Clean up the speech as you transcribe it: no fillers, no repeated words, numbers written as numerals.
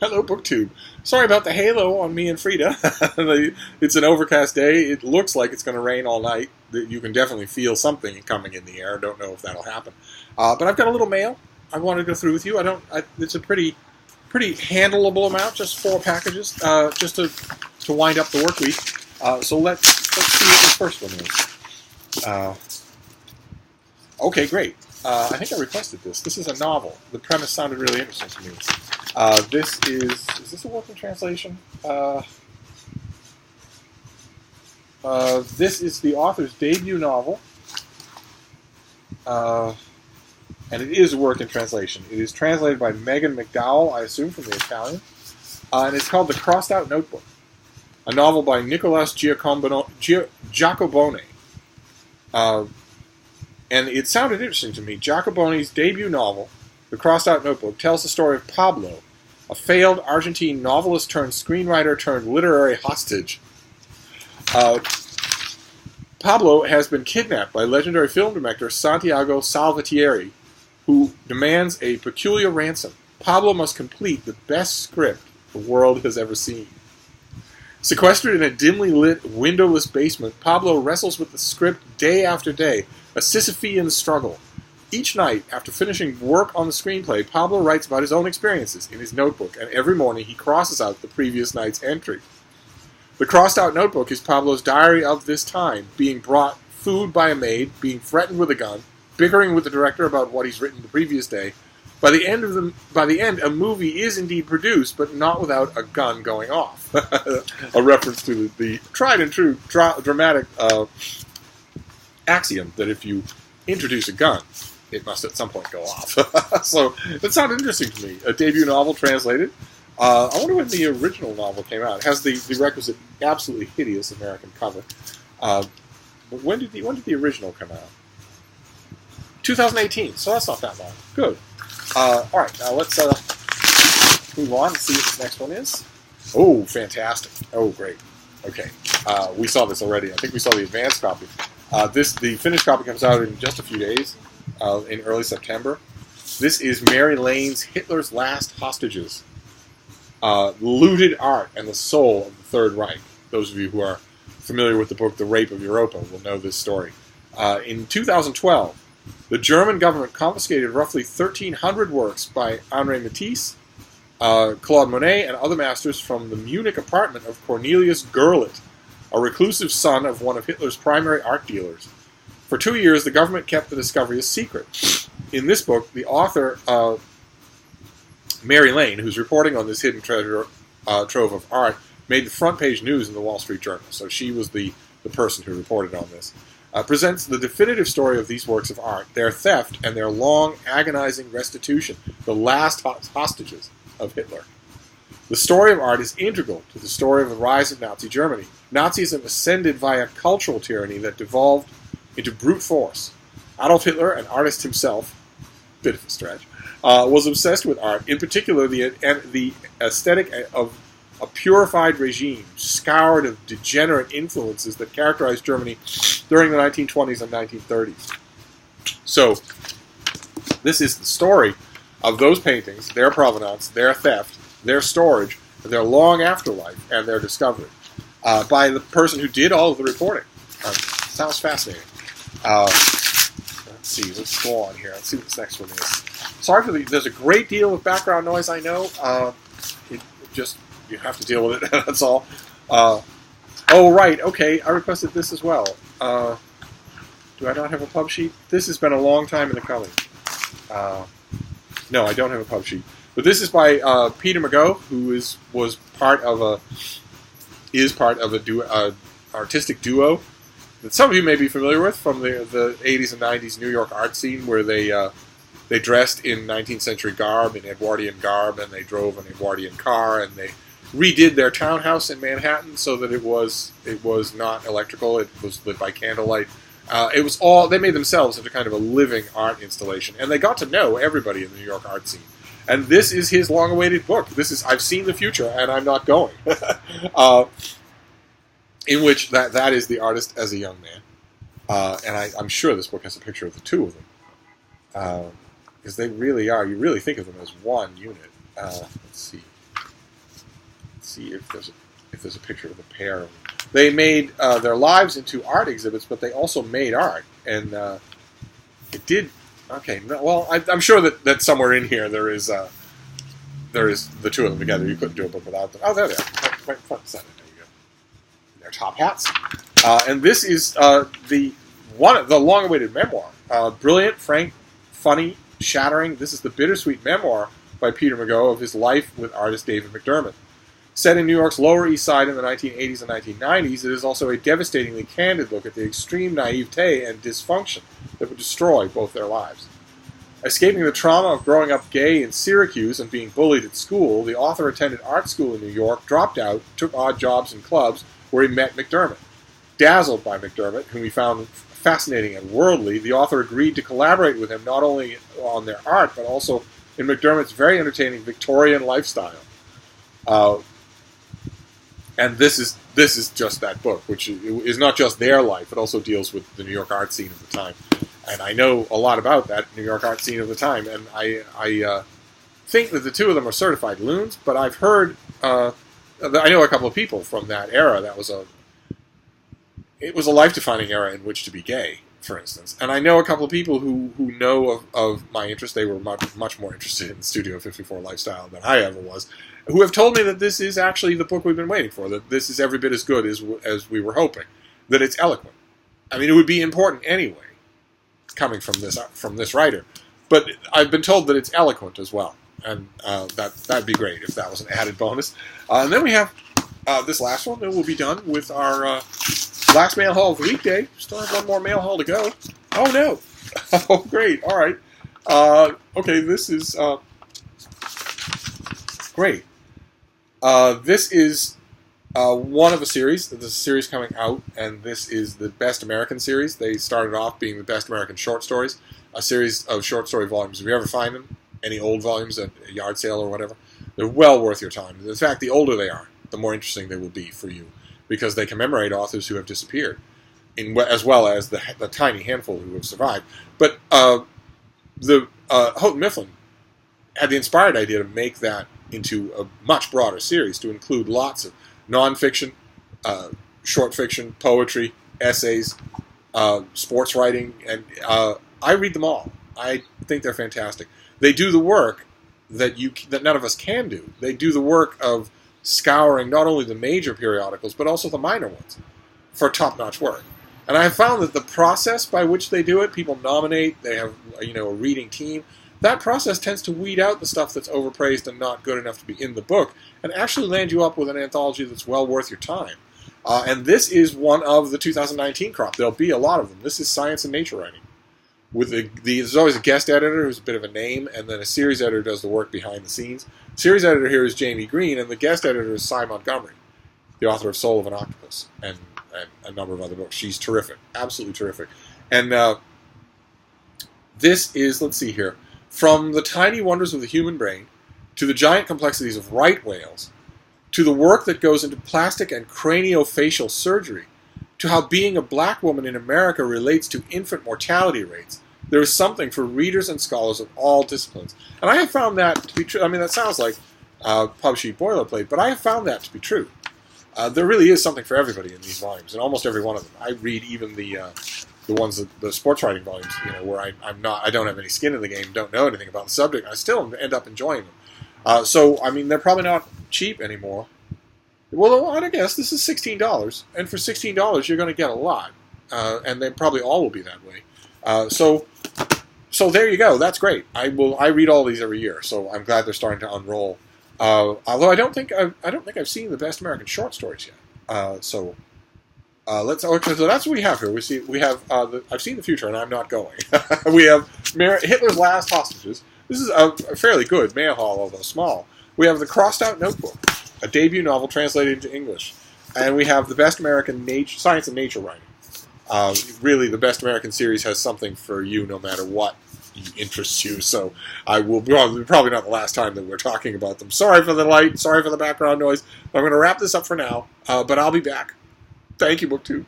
Hello, BookTube. Sorry about the halo on me and Frida. It's an overcast day. It looks like it's going to rain all night. You can definitely feel something coming in the air. Don't know if that'll happen. But I've got a little mail I want to go through with you. It's a pretty handleable amount, just 4 packages, just to wind up the work week. So let's see what this first one is. Okay, great. I think I requested this. This is a novel. The premise sounded really interesting to me. This is this a working translation? This is the author's debut novel. And it is a working translation. It is translated by Megan McDowell, I assume, from the Italian. And it's called The Crossed Out Notebook, a novel by Nicolas Giacobone. And it sounded interesting to me. Giacobone's debut novel, The Crossed Out Notebook, tells the story of Pablo, a failed Argentine novelist turned screenwriter turned literary hostage. Pablo has been kidnapped by legendary film director Santiago Salvatieri, who demands a peculiar ransom. Pablo must complete the best script the world has ever seen. Sequestered in a dimly lit, windowless basement, Pablo wrestles with the script day after day, a Sisyphean struggle. Each night, after finishing work on the screenplay, Pablo writes about his own experiences in his notebook, and every morning he crosses out the previous night's entry. The crossed-out notebook is Pablo's diary of this time, being brought food by a maid, being threatened with a gun, bickering with the director about what he's written the previous day. By the end, a movie is indeed produced, but not without a gun going off. A reference to the tried and true dramatic axiom that if you introduce a gun, it must at some point go off. So that sounded interesting to me. A debut novel translated. I wonder when the original novel came out. It has the requisite absolutely hideous American cover. But when did the original come out? 2018. So that's not that long. Good. All right. Now let's move on and see what this next one is. Oh, fantastic. Oh, great. Okay. We saw this already. I think we saw the advanced copy. The finished copy comes out in just a few days, in early September. This is Mary Lane's Hitler's Last Hostages. Looted art and the soul of the Third Reich. Those of you who are familiar with the book The Rape of Europa will know this story. In 2012, the German government confiscated roughly 1,300 works by Henri Matisse, Claude Monet, and other masters from the Munich apartment of Cornelius Gurlitt, a reclusive son of one of Hitler's primary art dealers. For 2 years, the government kept the discovery a secret. In this book, the author, Mary Lane, who's reporting on this hidden treasure trove of art, made the front page news in the Wall Street Journal. So she was the person who reported on this. Presents the definitive story of these works of art, their theft, and their long, agonizing restitution, the last hostages of Hitler. The story of art is integral to the story of the rise of Nazi Germany. Nazism ascended via cultural tyranny that devolved into brute force. Adolf Hitler, an artist himself, bit of a stretch, was obsessed with art, in particular the aesthetic of a purified regime, scoured of degenerate influences that characterized Germany during the 1920s and 1930s. So, this is the story of those paintings, their provenance, their theft, their storage, their long afterlife, and their discovery, by the person who did all of the reporting. Sounds fascinating. Let's see, let's go on here. Let's see what this next one is. Sorry for there's a great deal of background noise, I know. You have to deal with it, that's all. Oh, right, okay, I requested this as well. Do I not have a pub sheet? This has been a long time in the coming. No, I don't have a pub sheet. But this is by Peter McGough, who is part of a artistic duo that some of you may be familiar with from the 80s and 90s New York art scene, where they dressed in 19th century garb, in Edwardian garb, and they drove an Edwardian car, and they redid their townhouse in Manhattan so that it was not electrical. It was lit by candlelight. It was all they made themselves into kind of a living art installation, and they got to know everybody in the New York art scene. And this is his long-awaited book. I've seen the future, and I'm not going. In which that is the artist as a young man, and I'm sure this book has a picture of the two of them, because they really are. You really think of them as one unit. Let's see. see if there's a picture of the pair. They made their lives into art exhibits, but they also made art, and it did. Okay, well, I'm sure that somewhere in here there is the two of them together. You couldn't do a book without them. Oh, there they are, right in front. There you go. Their top hats, and this is the long-awaited memoir. Brilliant, frank, funny, shattering. This is the bittersweet memoir by Peter McGough of his life with artist David McDermott. Set in New York's Lower East Side in the 1980s and 1990s, it is also a devastatingly candid look at the extreme naivete and dysfunction that would destroy both their lives. Escaping the trauma of growing up gay in Syracuse and being bullied at school, the author attended art school in New York, dropped out, took odd jobs in clubs, where he met McDermott. Dazzled by McDermott, whom he found fascinating and worldly, the author agreed to collaborate with him not only on their art, but also in McDermott's very entertaining Victorian lifestyle. And this is just that book, which is not just their life, it also deals with the New York art scene of the time. And I know a lot about that New York art scene of the time, and I think that the two of them are certified loons, but I've heard, I know a couple of people from that era. It was a life-defining era in which to be gay, for instance. And I know a couple of people who know of my interest. They were much more interested in the Studio 54 lifestyle than I ever was, who have told me that this is actually the book we've been waiting for, that this is every bit as good as we were hoping, that it's eloquent. I mean, it would be important anyway, coming from this writer, but I've been told that it's eloquent as well, and that'd be great if that was an added bonus. And then we have this last one, and we'll be done with our last mail haul of the weekday. Still have one more mail haul to go. Oh no! Oh great! All right. Okay, this is great. This is one of a series. There's a series coming out, and this is the Best American series. They started off being the Best American Short Stories, a series of short story volumes. If you ever find them, any old volumes at a yard sale or whatever, they're well worth your time. In fact, the older they are, the more interesting they will be for you, because they commemorate authors who have disappeared, as well as the tiny handful who have survived. But Houghton Mifflin had the inspired idea to make that into a much broader series, to include lots of nonfiction, short fiction, poetry, essays, sports writing, and I read them all. I think they're fantastic. They do the work that none of us can do. They do the work of scouring not only the major periodicals, but also the minor ones for top-notch work. And I have found that the process by which they do it, people nominate, they have a reading team, that process tends to weed out the stuff that's overpraised and not good enough to be in the book, and actually land you up with an anthology that's well worth your time. And this is one of the 2019 crop. There'll be a lot of them. This is science and nature writing. There's always a guest editor who's a bit of a name, and then a series editor does the work behind the scenes. The series editor here is Jamie Green, and the guest editor is Cy Montgomery, the author of Soul of an Octopus and a number of other books. She's terrific, absolutely terrific. And this is, let's see here, from the tiny wonders of the human brain to the giant complexities of right whales, to the work that goes into plastic and craniofacial surgery, to how being a black woman in America relates to infant mortality rates, there is something for readers and scholars of all disciplines. And I have found that to be true. I mean, that sounds like pub sheet boilerplate, but I have found that to be true. There really is something for everybody in these volumes, and almost every one of them. I read even the ones, the sports writing volumes, where I don't have any skin in the game, don't know anything about the subject. I still end up enjoying them. So, I mean, they're probably not cheap anymore. Well, I guess this is $16, and for $16 you're going to get a lot, and they probably all will be that way. So there you go. That's great. I read all these every year, so I'm glad they're starting to unroll. Although I don't think I've seen the Best American Short Stories yet. So that's what we have here. We have I've seen the future, and I'm not going. We have Hitler's Last Hostages. This is a fairly good mail haul, although small. We have The Crossed Out Notebook, a debut novel translated into English, and we have the Best American Science and Nature Writing. Really, the Best American series has something for you, no matter what interests you. So I will probably not the last time that we're talking about them. Sorry for the light. Sorry for the background noise. I'm going to wrap this up for now, but I'll be back. Thank you, BookTube.